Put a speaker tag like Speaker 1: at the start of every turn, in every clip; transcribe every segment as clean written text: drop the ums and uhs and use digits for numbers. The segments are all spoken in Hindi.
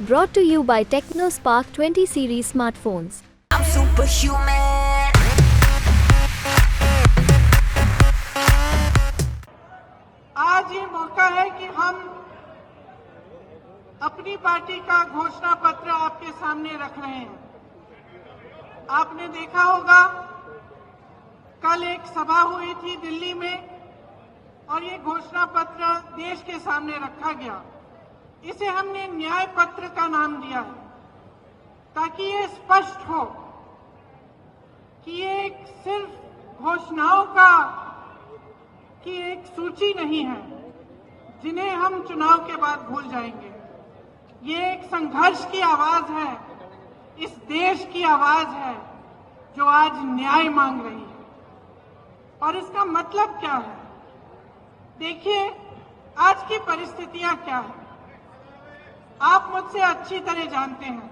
Speaker 1: Brought to you by TechnoSpark 20 series smartphones.
Speaker 2: I'm superhuman.
Speaker 3: आज ये मौका है कि हम अपनी पार्टी का घोषणा पत्र आपके सामने रख रहे हैं। आपने देखा होगा कल एक सभा हुई थी दिल्ली में और ये घोषणा पत्र देश के सामने रखा गया। इसे हमने न्याय पत्र का नाम दिया है ताकि ये स्पष्ट हो कि ये एक सिर्फ घोषणाओं की एक सूची नहीं है जिन्हें हम चुनाव के बाद भूल जाएंगे। ये एक संघर्ष की आवाज है, इस देश की आवाज है जो आज न्याय मांग रही है। और इसका मतलब क्या है? देखिए, आज की परिस्थितियां क्या है आप मुझसे अच्छी तरह जानते हैं।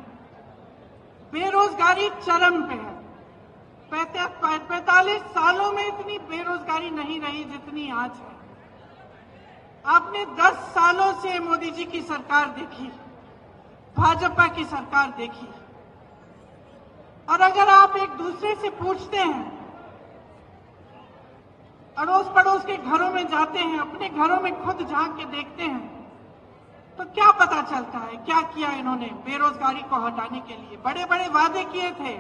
Speaker 3: बेरोजगारी चरम पे है। 45 सालों में इतनी बेरोजगारी नहीं रही जितनी आज है। आपने 10 सालों से मोदी जी की सरकार देखी, भाजपा की सरकार देखी। और अगर आप एक दूसरे से पूछते हैं, अड़ोस पड़ोस के घरों में जाते हैं, अपने घरों में खुद झांक के देखते हैं, तो क्या पता चलता है क्या किया इन्होंने बेरोजगारी को हटाने के लिए? बड़े बड़े वादे किए थे,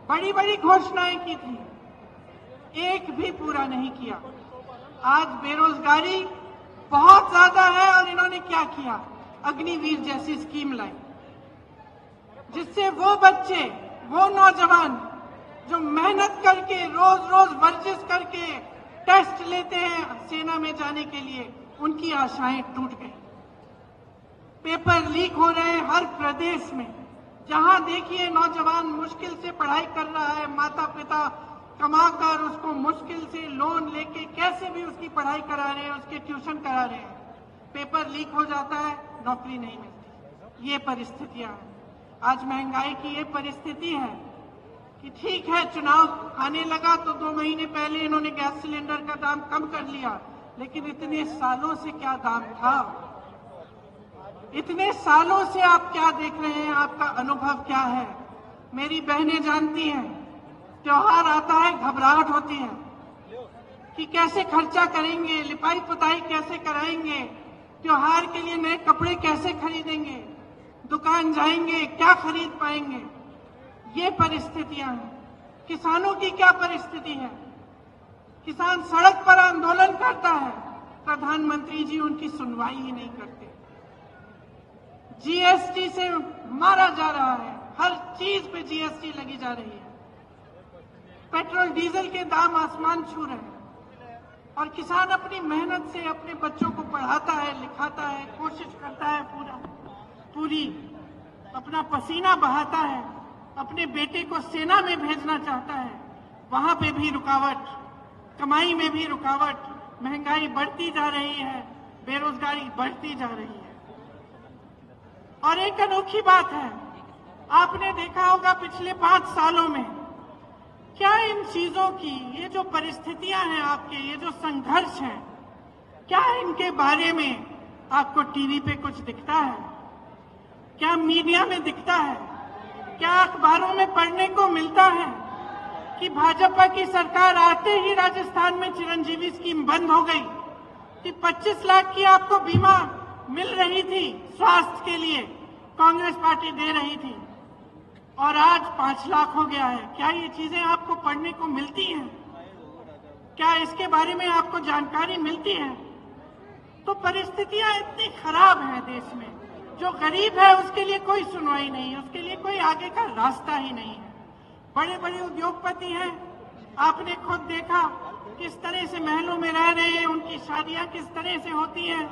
Speaker 3: बड़ी बड़ी घोषणाएं की थी, एक भी पूरा नहीं किया। आज बेरोजगारी बहुत ज्यादा है और इन्होंने क्या किया? अग्निवीर जैसी स्कीम लाई जिससे वो बच्चे, वो नौजवान जो मेहनत करके रोज रोज वर्जिश करके टेस्ट लेते हैं सेना में जाने के लिए, उनकी आशाएं टूट गई। पेपर लीक हो रहे हैं हर प्रदेश में। जहां देखिए नौजवान मुश्किल से पढ़ाई कर रहा है, माता पिता कमाकर उसको मुश्किल से लोन लेके कैसे भी उसकी पढ़ाई करा रहे हैं, उसके ट्यूशन करा रहे हैं। पेपर लीक हो जाता है, नौकरी नहीं मिलती। ये परिस्थितियां हैं। आज महंगाई की ये परिस्थिति है कि ठीक है, चुनाव आने लगा तो 2 महीने पहले इन्होंने गैस सिलेंडर का दाम कम कर लिया, लेकिन इतने सालों से क्या दाम था? इतने सालों से आप क्या देख रहे हैं? आपका अनुभव क्या है? मेरी बहनें जानती हैं, त्योहार आता है घबराहट होती है कि कैसे खर्चा करेंगे, लिपाई पुताई कैसे कराएंगे, त्योहार के लिए नए कपड़े कैसे खरीदेंगे, दुकान जाएंगे क्या खरीद पाएंगे। ये परिस्थितियां हैं। किसानों की क्या परिस्थिति है? किसान सड़क पर आंदोलन करता है, प्रधानमंत्री जी उनकी सुनवाई ही नहीं करते। जीएसटी से मारा जा रहा है, हर चीज पे जीएसटी लगी जा रही है। पेट्रोल डीजल के दाम आसमान छू रहे हैं और किसान अपनी मेहनत से अपने बच्चों को पढ़ाता है, लिखाता है, कोशिश करता है, पूरी अपना पसीना बहाता है, अपने बेटे को सेना में भेजना चाहता है। वहां पे भी रुकावट, कमाई में भी रुकावट, महंगाई बढ़ती जा रही है, बेरोजगारी बढ़ती जा रही है। और एक अनोखी बात है, आपने देखा होगा पिछले 5 सालों में क्या इन चीजों की, ये जो परिस्थितियां हैं आपके, ये जो संघर्ष है, क्या इनके बारे में आपको टीवी पे कुछ दिखता है? क्या मीडिया में दिखता है? क्या अखबारों में पढ़ने को मिलता है कि भाजपा की सरकार आते ही राजस्थान में चिरंजीवी स्कीम बंद हो गई, कि 25 लाख की आपको बीमा मिल रही थी स्वास्थ्य के लिए, कांग्रेस पार्टी दे रही थी, और आज 5 लाख हो गया है? क्या ये चीजें आपको पढ़ने को मिलती हैं? क्या इसके बारे में आपको जानकारी मिलती है? तो परिस्थितियां इतनी खराब हैं देश में, जो गरीब है उसके लिए कोई सुनवाई नहीं है, उसके लिए कोई आगे का रास्ता ही नहीं है। बड़े बड़े उद्योगपति हैं, आपने खुद देखा किस तरह से महलों में रह रहे हैं, उनकी शादियां किस तरह से होती हैं,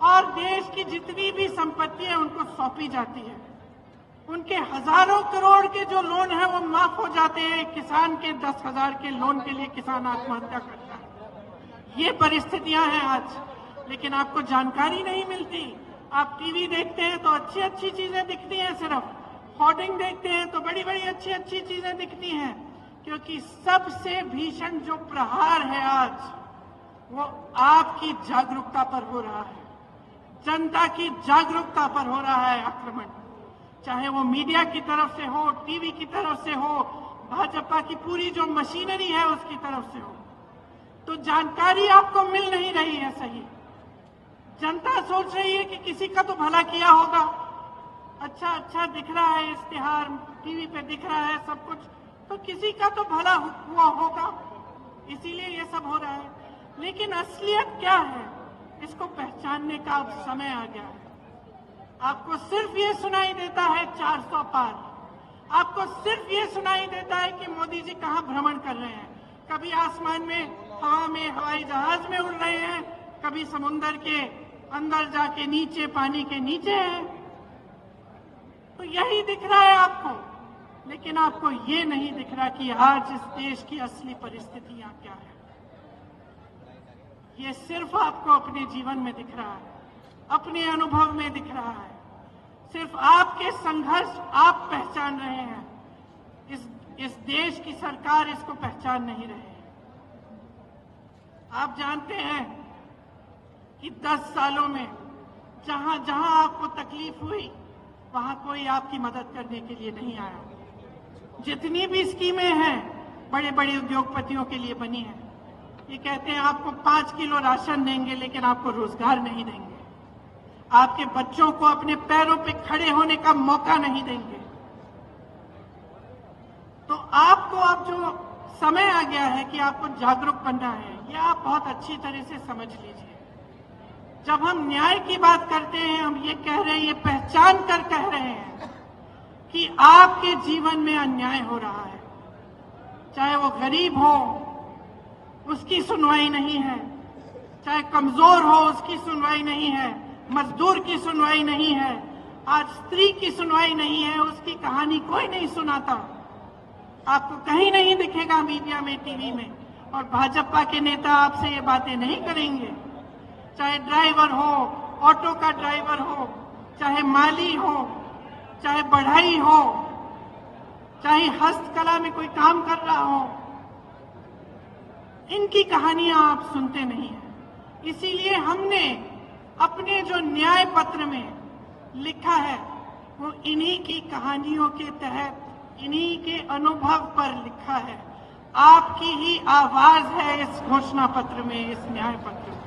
Speaker 3: और देश की जितनी भी संपत्ति है उनको सौंपी जाती है। उनके हजारों करोड़ के जो लोन है वो माफ हो जाते हैं। किसान के 10,000 के लोन के लिए किसान आत्महत्या करता है। ये परिस्थितियां हैं आज, लेकिन आपको जानकारी नहीं मिलती। आप टीवी देखते हैं तो अच्छी अच्छी चीजें दिखती हैं, सिर्फ होर्डिंग देखते हैं तो बड़ी बड़ी अच्छी अच्छी चीजें दिखती हैं, क्योंकि सबसे भीषण जो प्रहार है आज वो आपकी जागरूकता पर हो रहा है। जनता की जागरूकता पर हो रहा है आक्रमण, चाहे वो मीडिया की तरफ से हो, टीवी की तरफ से हो, भाजपा की पूरी जो मशीनरी है उसकी तरफ से हो। तो जानकारी आपको मिल नहीं रही है सही। जनता सोच रही है कि किसी का तो भला किया होगा, अच्छा अच्छा दिख रहा है, इश्तिहार टीवी पे दिख रहा है सब कुछ, तो किसी का तो भला हुआ होगा, इसीलिए ये सब हो रहा है। लेकिन असलियत क्या है, इसको पहचानने का अब समय आ गया है। आपको सिर्फ ये सुनाई देता है 400 पार, आपको सिर्फ ये सुनाई देता है कि मोदी जी कहाँ भ्रमण कर रहे हैं, कभी आसमान में, हवा में, हवाई जहाज में उड़ रहे हैं, कभी समुद्र के अंदर जाके नीचे, पानी के नीचे हैं। तो यही दिख रहा है आपको, लेकिन आपको ये नहीं दिख रहा कि आज इस देश की असली परिस्थितियां क्या है। ये सिर्फ आपको अपने जीवन में दिख रहा है, अपने अनुभव में दिख रहा है। सिर्फ आपके संघर्ष आप पहचान रहे हैं, इस देश की सरकार इसको पहचान नहीं रहे है। आप जानते हैं कि 10 सालों में जहां जहां आपको तकलीफ हुई, वहां कोई आपकी मदद करने के लिए नहीं आया। जितनी भी स्कीमें हैं बड़े बड़े उद्योगपतियों के लिए बनी है, ये कहते हैं आपको 5 किलो राशन देंगे, लेकिन आपको रोजगार नहीं देंगे, आपके बच्चों को अपने पैरों पे खड़े होने का मौका नहीं देंगे। तो आपको अब जो समय आ गया है कि आपको जागरूक बनना है, ये आप बहुत अच्छी तरह से समझ लीजिए। जब हम न्याय की बात करते हैं, हम ये कह रहे हैं, ये पहचान कर कह रहे हैं कि आपके जीवन में अन्याय हो रहा है, चाहे वो गरीब हो उसकी सुनवाई नहीं है, चाहे कमजोर हो उसकी सुनवाई नहीं है, मजदूर की सुनवाई नहीं है, आज स्त्री की सुनवाई नहीं है, उसकी कहानी कोई नहीं सुनाता। आपको कहीं नहीं दिखेगा मीडिया में, टीवी में, और भाजपा के नेता आपसे ये बातें नहीं करेंगे। चाहे ड्राइवर हो, ऑटो का ड्राइवर हो, चाहे माली हो, चाहे बढ़ई हो, चाहे हस्तकला में कोई काम कर रहा हो, इनकी कहानियां आप सुनते नहीं हैं। इसीलिए हमने अपने जो न्याय पत्र में लिखा है, वो इन्हीं की कहानियों के तहत, इन्हीं के अनुभव पर लिखा है। आपकी ही आवाज है इस घोषणा पत्र में, इस न्याय पत्र में।